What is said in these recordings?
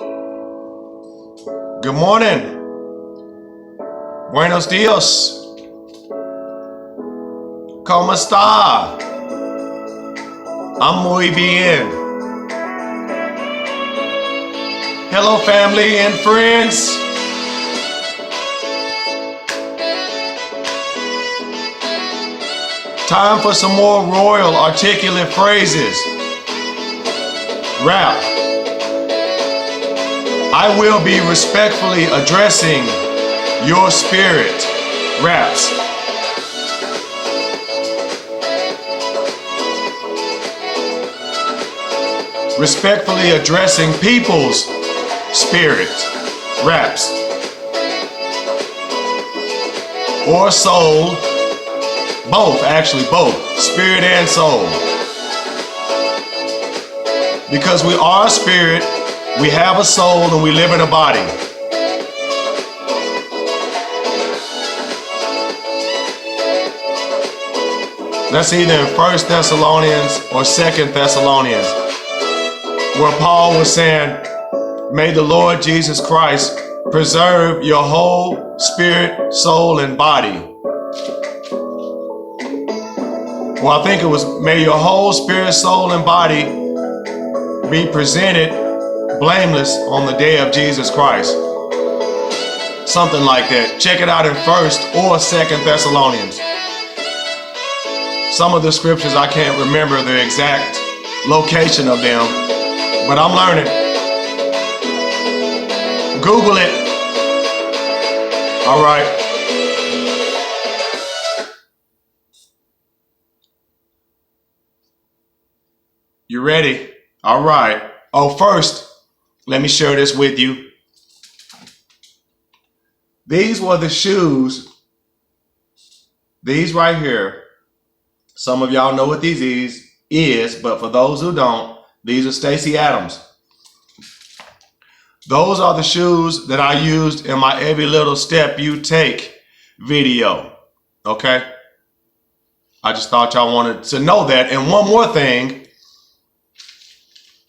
Good morning. Buenos dias. ¿Cómo está? I'm muy bien. Hello, family and friends. Time for some more royal articulate phrases. Rap. I will be respectfully addressing your spirit. Raps. Respectfully addressing people's spirit. Raps. Or soul. Both, actually, both. Spirit and soul. Because we are a spirit, we have a soul, and we live in a body. That's either in 1 Thessalonians or 2 Thessalonians, where Paul was saying, may the Lord Jesus Christ preserve your whole spirit, soul, and body. Well, I think it was, may your whole spirit, soul, and body be presented blameless on the day of Jesus Christ. Something like that. Check it out in 1st or 2nd Thessalonians. Some of the scriptures, I can't remember the exact location of them, but I'm learning. Google it. All right. You ready? All right. Oh, first, let me share this with you. These were the shoes. These right here. Some of y'all know what these is, but for those who don't, these are Stacy Adams. Those are the shoes that I used in my Every Little Step You Take video. Okay? I just thought y'all wanted to know that. And one more thing.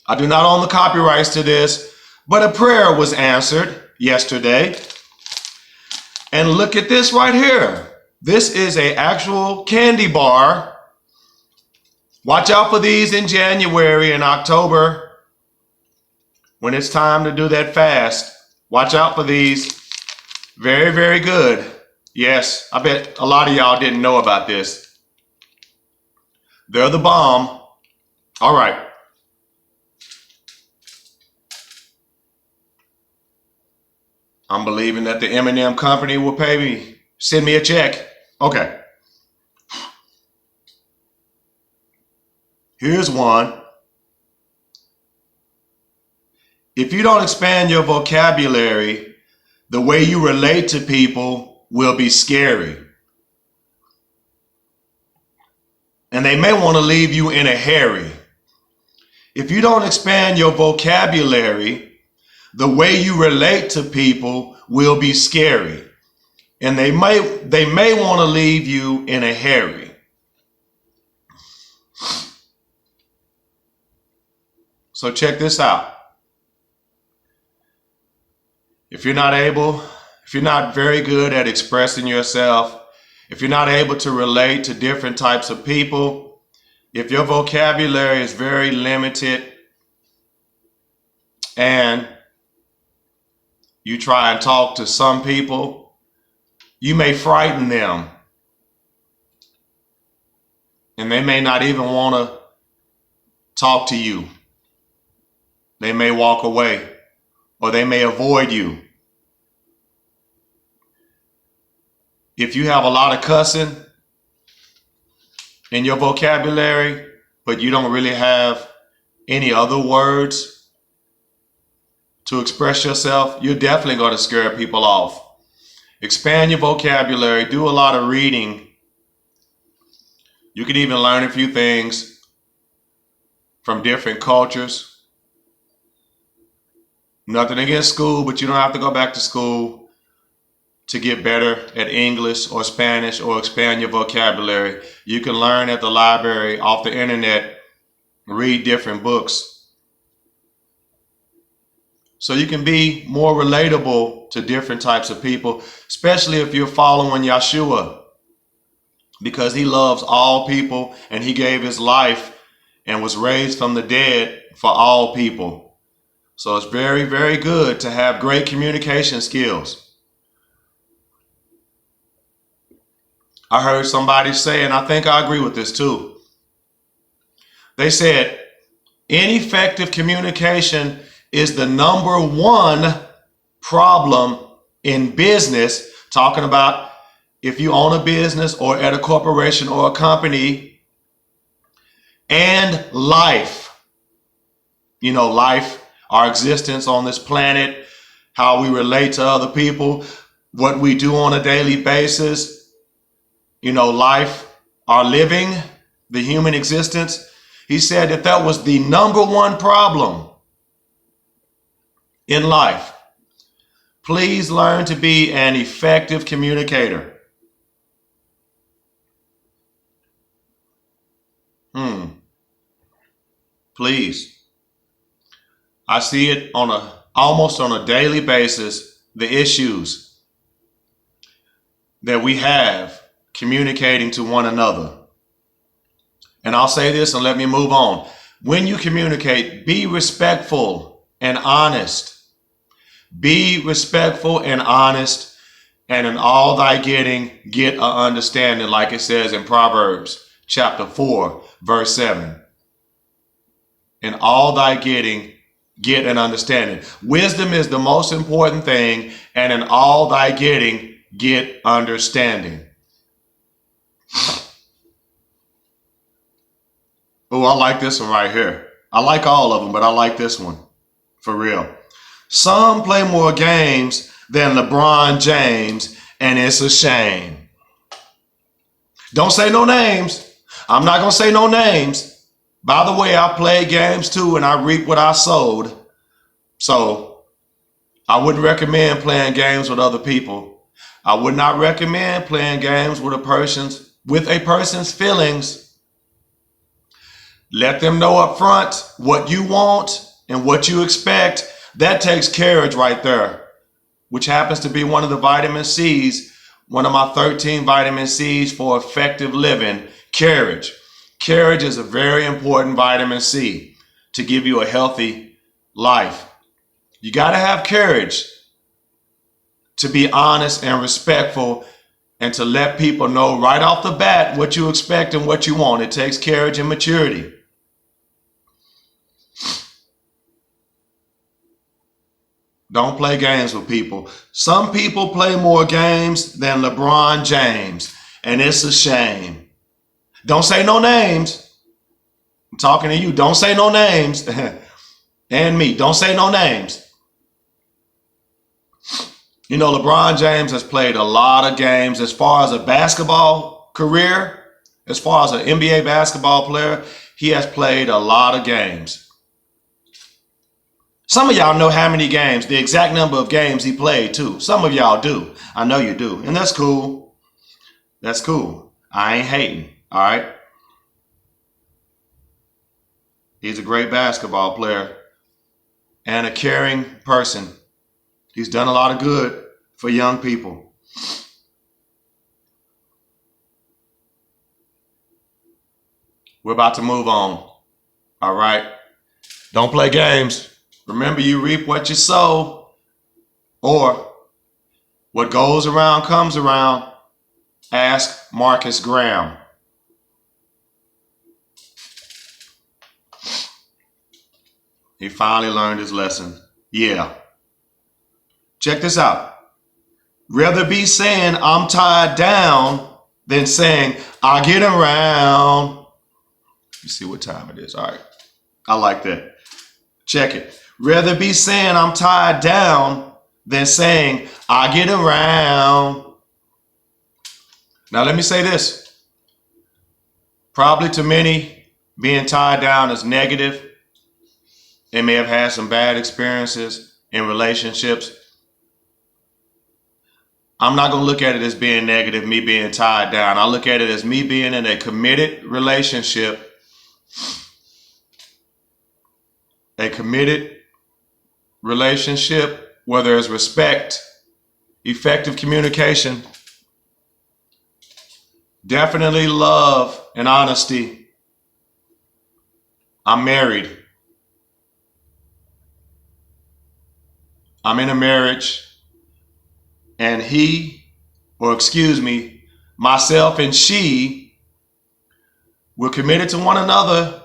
I do not own the copyrights to this, but a prayer was answered yesterday. And look at this right here. This is an actual candy bar. Watch out for these in January and October when it's time to do that fast. Watch out for these. Very, very good. Yes, I bet a lot of y'all didn't know about this. They're the bomb. All right. I'm believing that the M&M company will pay me, send me a check. Okay. Here's one. If you don't expand your vocabulary, the way you relate to people will be scary. And they may want to leave you in a hurry. If you don't expand your vocabulary, the way you relate to people will be scary, and they may want to leave you in a hurry. So check this out. If you're not very good at expressing yourself, if you're not able to relate to different types of people, if your vocabulary is very limited, and you try and talk to some people, you may frighten them. And they may not even want to talk to you. They may walk away, or they may avoid you. If you have a lot of cussing in your vocabulary, but you don't really have any other words to express yourself, you're definitely going to scare people off. Expand your vocabulary, do a lot of reading. You can even learn a few things from different cultures. Nothing against school, but you don't have to go back to school to get better at English or Spanish or expand your vocabulary. You can learn at the library, off the internet, read different books. so you can be more relatable to different types of people, especially if you're following Yeshua, because he loves all people and he gave his life and was raised from the dead for all people. So it's very, very good to have great communication skills. I heard somebody say, and I think I agree with this too. They said, ineffective communication is the number one problem in business, talking about if you own a business or at a corporation or a company, and life. You know, life, our existence on this planet, how we relate to other people, what we do on a daily basis, you know, life, our living, the human existence. He said that that was the number one problem in life. Please learn to be an effective communicator. Please. I see it almost on a daily basis, the issues that we have communicating to one another. And I'll say this and let me move on. When you communicate, be respectful and honest. Be respectful and honest, and in all thy getting, get an understanding, like it says in Proverbs chapter 4, verse 7. In all thy getting, get an understanding. Wisdom is the most important thing, and in all thy getting, get understanding. Oh, I like this one right here. I like all of them, but I like this one for real. Some play more games than LeBron James, and it's a shame. Don't say no names. I'm not going to say no names. By the way, I played games too, and I reap what I sowed. So I wouldn't recommend playing games with other people. I would not recommend playing games with a person's feelings. Let them know up front what you want and what you expect. That takes courage right there, which happens to be one of the vitamin C's, one of my 13 vitamin C's for effective living, courage. Courage is a very important vitamin C to give you a healthy life. You got to have courage to be honest and respectful and to let people know right off the bat what you expect and what you want. It takes courage and maturity. Don't play games with people. Some people play more games than LeBron James, and it's a shame. Don't say no names. I'm talking to you. Don't say no names. And me. Don't say no names. You know, LeBron James has played a lot of games as far as a basketball career, as far as an NBA basketball player. He has played a lot of games. Some of y'all know how many games, the exact number of games he played too. Some of y'all do. I know you do. And that's cool. That's cool. I ain't hating. All right. He's a great basketball player and a caring person. He's done a lot of good for young people. We're about to move on. All right. Don't play games. Remember, you reap what you sow, or what goes around comes around. Ask Marcus Graham. He finally learned his lesson. Yeah. Check this out. Rather be saying I'm tied down than saying I'll get around. Let me see what time it is. All right. I like that. Check it. Rather be saying I'm tied down than saying I'll get around. Now let me say this. Probably to many, being tied down is negative. They may have had some bad experiences in relationships. I'm not going to look at it as being negative, me being tied down. I look at it as me being in a committed relationship, a committed relationship where there's respect, effective communication, definitely love and honesty. I'm married. I'm in a marriage, and myself and she, we're committed to one another.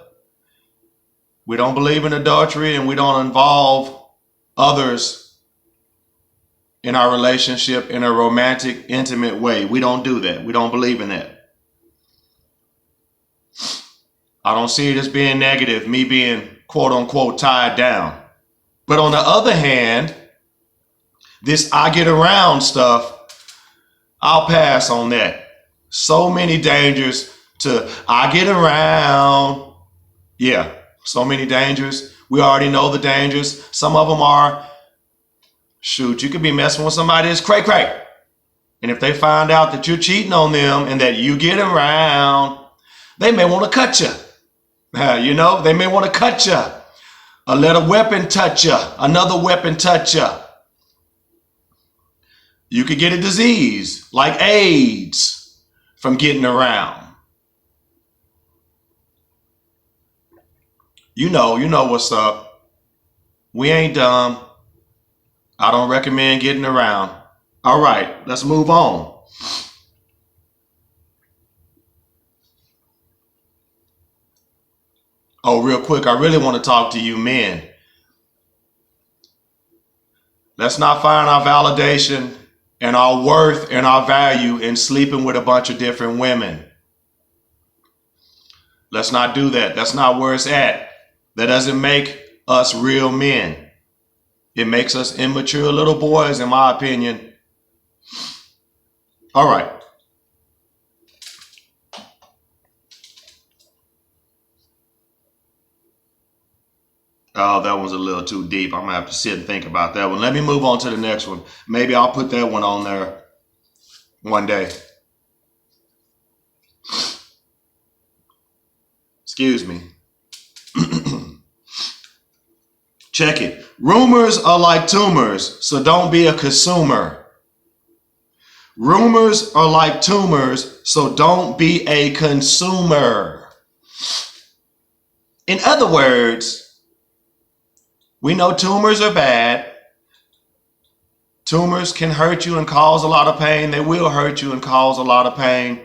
We don't believe in adultery, and we don't involve others in our relationship in a romantic, intimate way. We don't do that. We don't believe in that. I don't see it as being negative, me being quote unquote tied down. But on the other hand, this I get around stuff, I'll pass on that. So many dangers to I get around. Yeah, so many dangers. We already know the dangers. Some of them are, shoot, you could be messing with somebody that's cray-cray. And if they find out that you're cheating on them and that you get around, they may want to cut you. They may want to cut you. Or let a weapon touch you. Another weapon touch you. You could get a disease like AIDS from getting around. You know what's up. We ain't dumb. I don't recommend getting around. All right, let's move on. Oh, real quick, I really want to talk to you men. Let's not find our validation and our worth and our value in sleeping with a bunch of different women. Let's not do that. That's not where it's at. That doesn't make us real men. It makes us immature little boys, in my opinion. All right. Oh, that one's a little too deep. I'm going to have to sit and think about that one. Let me move on to the next one. Maybe I'll put that one on there one day. Excuse me. Check it. Rumors are like tumors, so don't be a consumer. Rumors are like tumors, so don't be a consumer. In other words, we know tumors are bad. Tumors can hurt you and cause a lot of pain. They will hurt you and cause a lot of pain.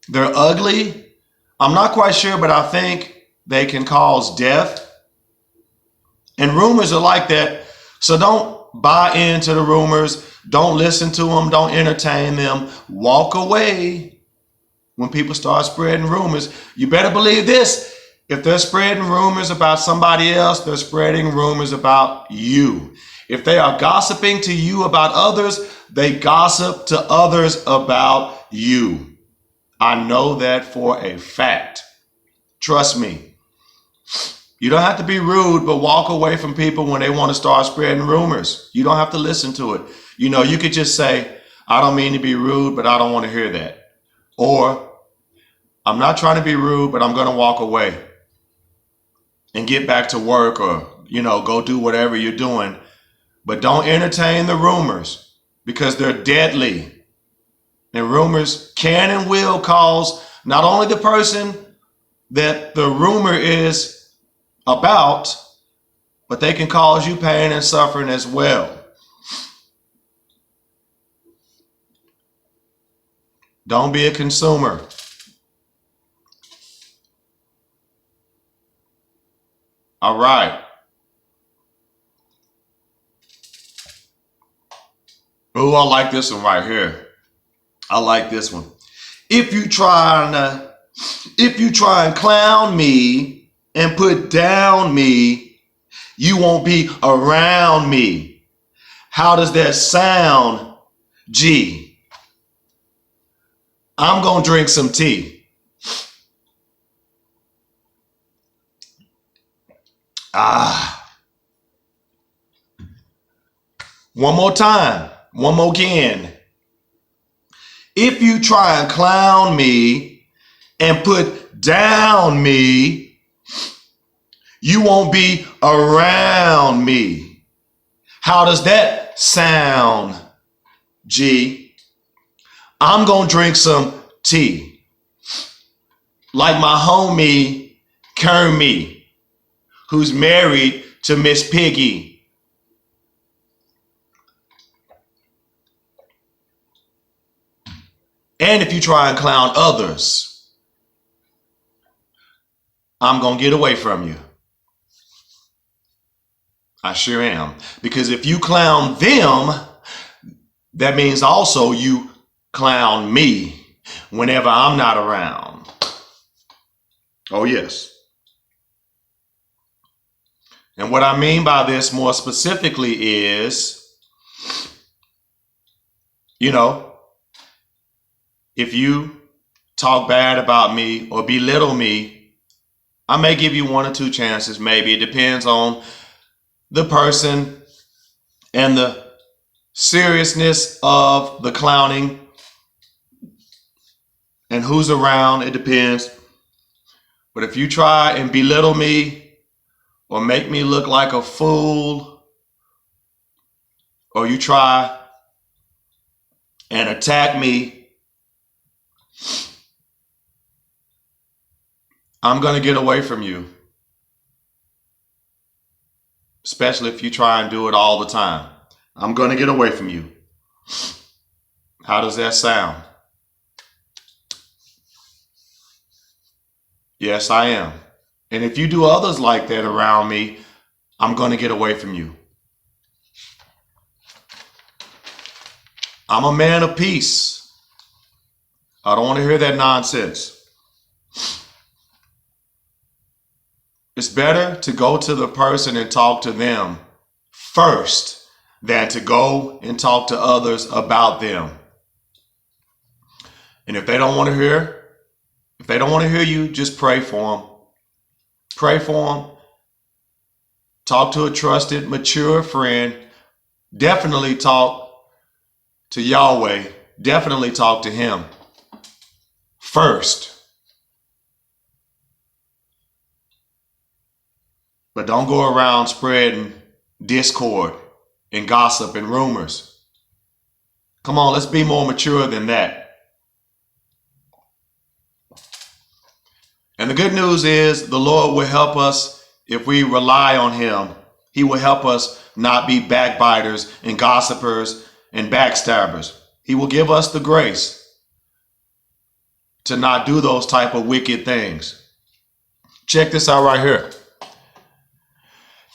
They're ugly. I'm not quite sure, but I think they can cause death. And rumors are like that. So don't buy into the rumors. Don't listen to them. Don't entertain them. Walk away when people start spreading rumors. You better believe this. If they're spreading rumors about somebody else, they're spreading rumors about you. If they are gossiping to you about others, they gossip to others about you. I know that for a fact. Trust me. You don't have to be rude, but walk away from people when they want to start spreading rumors. You don't have to listen to it. You could just say, I don't mean to be rude, but I don't want to hear that. Or, I'm not trying to be rude, but I'm going to walk away and get back to work, or, go do whatever you're doing. But don't entertain the rumors, because they're deadly. And rumors can and will cause not only the person that the rumor is about, but they can cause you pain and suffering as well. Don't be a consumer. All right. Oh, I like this one right here. I like this one. If you try and clown me and put down me, you won't be around me. How does that sound? G. I'm going to drink some tea. One more time. One more again. If you try and clown me and put down me, you won't be around me. How does that sound, G? I'm going to drink some tea. Like my homie, Kermie, who's married to Miss Piggy. And if you try and clown others, I'm going to get away from you. I sure am. Because if you clown them, that means also you clown me whenever I'm not around. Oh, yes. And what I mean by this more specifically is, if you talk bad about me or belittle me, I may give you 1 or 2 chances. Maybe it depends on the person and the seriousness of the clowning and who's around. It depends. But if you try and belittle me or make me look like a fool, or you try and attack me, I'm going to get away from you. Especially if you try and do it all the time. I'm going to get away from you. How does that sound? Yes, I am. And if you do others like that around me, I'm going to get away from you. I'm a man of peace. I don't want to hear that nonsense. It's better to go to the person and talk to them first than to go and talk to others about them. And if they don't want to hear you, just pray for them. Pray for them. Talk to a trusted, mature friend. Definitely talk to Yahweh. Definitely talk to him first. But don't go around spreading discord and gossip and rumors. Come on, let's be more mature than that. And the good news is the Lord will help us if we rely on him. He will help us not be backbiters and gossipers and backstabbers. He will give us the grace to not do those type of wicked things. Check this out right here.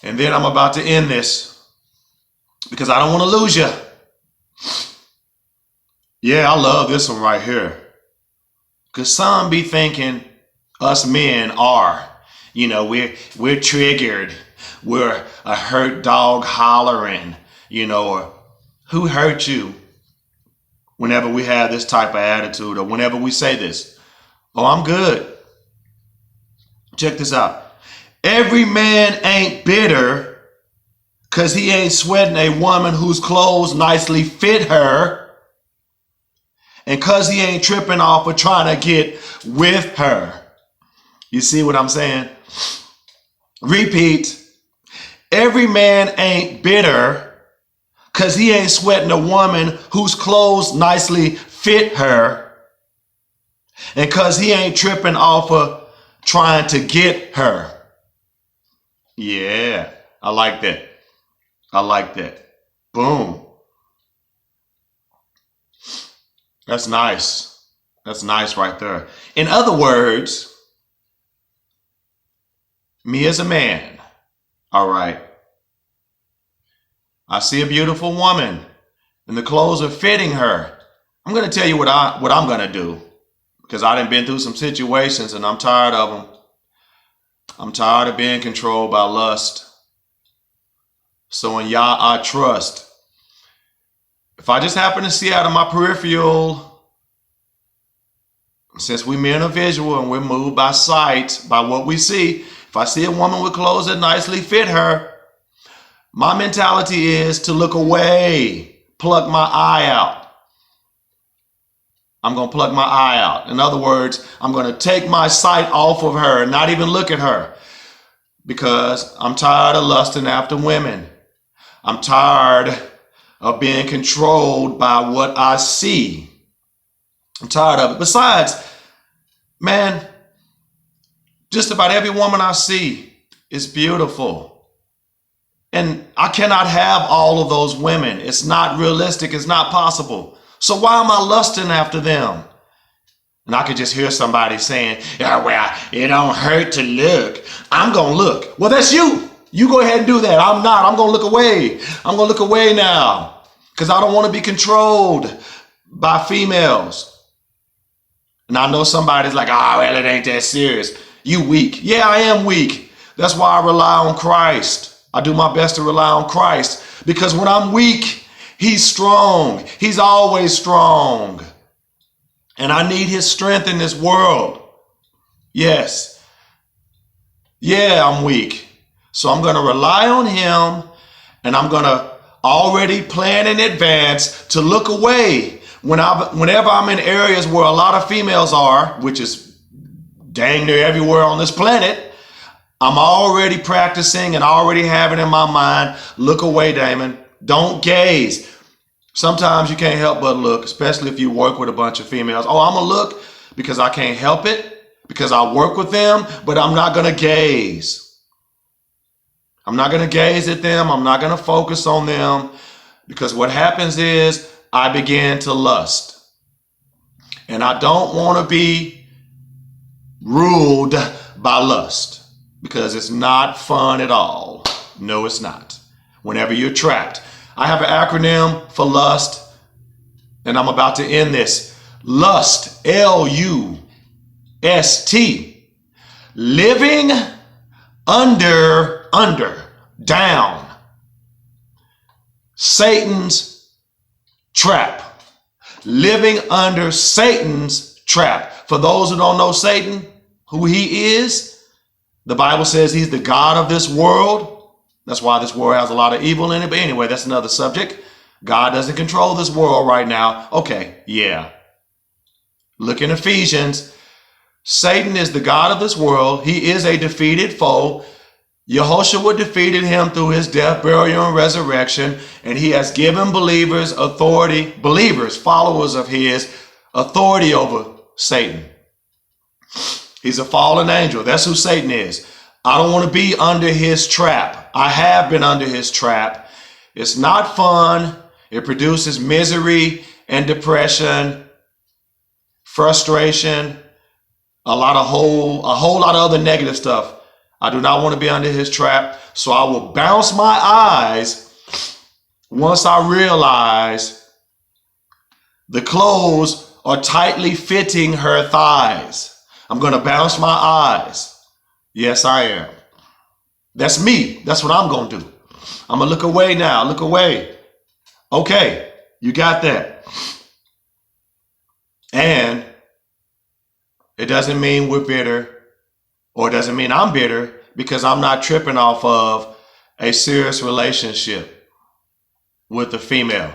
And then I'm about to end this because I don't want to lose you. Yeah, I love this one right here. Because some be thinking us men are, we're triggered. We're a hurt dog hollering, or who hurt you whenever we have this type of attitude or whenever we say this. Oh, I'm good. Check this out. Every man ain't bitter because he ain't sweating a woman whose clothes nicely fit her, and because he ain't tripping off of trying to get with her. You see what I'm saying? Repeat. Every man ain't bitter because he ain't sweating a woman whose clothes nicely fit her, and because he ain't tripping off of trying to get her. Yeah, I like that. I like that. Boom. That's nice. That's nice right there. In other words, me as a man, all right, I see a beautiful woman and the clothes are fitting her. I'm going to tell you what I'm going to do, because I done been through some situations and I'm tired of them. I'm tired of being controlled by lust. So in Yah I trust. If I just happen to see out of my peripheral, since we men are visual and we're moved by sight, by what we see, if I see a woman with clothes that nicely fit her, my mentality is to look away, pluck my eye out. I'm going to pluck my eye out. In other words, I'm going to take my sight off of her and not even look at her, because I'm tired of lusting after women. I'm tired of being controlled by what I see. I'm tired of it. Besides, man, just about every woman I see is beautiful. And I cannot have all of those women. It's not realistic. It's not possible. So why am I lusting after them? And I could just hear somebody saying, yeah, well, it don't hurt to look. I'm going to look. Well, that's you. You go ahead and do that. I'm not. I'm going to look away. I'm going to look away now because I don't want to be controlled by females. And I know somebody's like, oh, well, it ain't that serious. You weak. Yeah, I am weak. That's why I rely on Christ. I do my best to rely on Christ because when I'm weak, he's strong. He's always strong. And I need his strength in this world. Yes. Yeah, I'm weak. So I'm going to rely on him, and I'm going to already plan in advance to look away whenever I'm in areas where a lot of females are, which is dang near everywhere on this planet. I'm already practicing and already having in my mind, look away, Damon. Don't gaze. Sometimes you can't help but look, especially if you work with a bunch of females. Oh, I'm going to look because I can't help it, because I work with them, but I'm not going to gaze. I'm not going to gaze at them. I'm not going to focus on them because what happens is I begin to lust. And I don't want to be ruled by lust because it's not fun at all. No, it's not. Whenever you're trapped. I have an acronym for lust, and I'm about to end this. Lust, L-U-S-T. Living under, down. Satan's trap. Living under Satan's trap. For those who don't know Satan, who he is, the Bible says he's the God of this world. That's why this world has a lot of evil in it. But anyway, that's another subject. God doesn't control this world right now. Okay, yeah. Look in Ephesians. Satan is the God of this world. He is a defeated foe. Yehoshua defeated him through his death, burial, and resurrection. And he has given believers authority, followers of his, authority over Satan. He's a fallen angel. That's who Satan is. I don't want to be under his trap. I have been under his trap. It's not fun. It produces misery and depression, frustration, a whole lot of other negative stuff. I do not want to be under his trap. So I will bounce my eyes once I realize the clothes are tightly fitting her thighs. I'm going to bounce my eyes. Yes, I am. That's me. That's what I'm going to do. I'm going to look away now. Look away. Okay, you got that. And it doesn't mean we're bitter, or it doesn't mean I'm bitter because I'm not tripping off of a serious relationship with a female.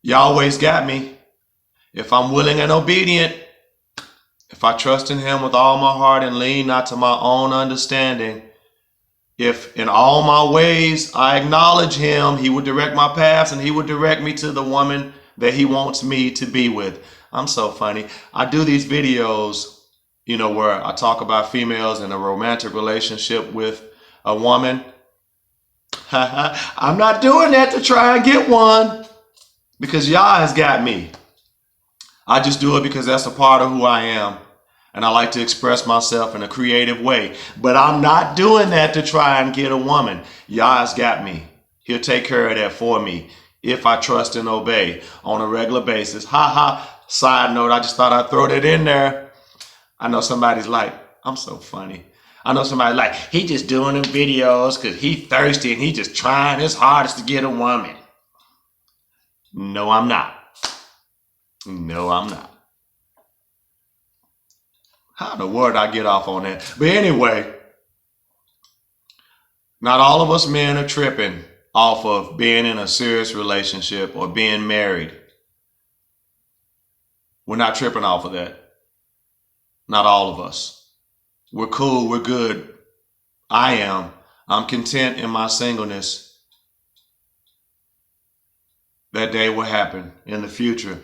You always got me. If I'm willing and obedient, if I trust in him with all my heart and lean not to my own understanding, if in all my ways I acknowledge him, he would direct my paths and he would direct me to the woman that he wants me to be with. I'm so funny. I do these videos, where I talk about females in a romantic relationship with a woman. I'm not doing that to try and get one because Yah has got me. I just do it because that's a part of who I am. And I like to express myself in a creative way. But I'm not doing that to try and get a woman. Yah's got me. He'll take care of that for me if I trust and obey on a regular basis. Side note, I just thought I'd throw that in there. I know somebody's like, I'm so funny. I know somebody's like, he just doing them videos because he thirsty and he just trying his hardest to get a woman. No, I'm not. No, I'm not. How in the world I get off on that? But anyway, not all of us men are tripping off of being in a serious relationship or being married. We're not tripping off of that. Not all of us. We're cool. We're good. I am. I'm content in my singleness. that day will happen in the future.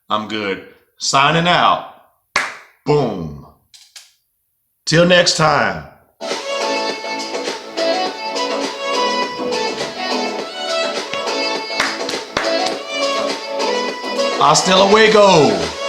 I'm good. Signing out. Boom. Till next time. Hasta luego.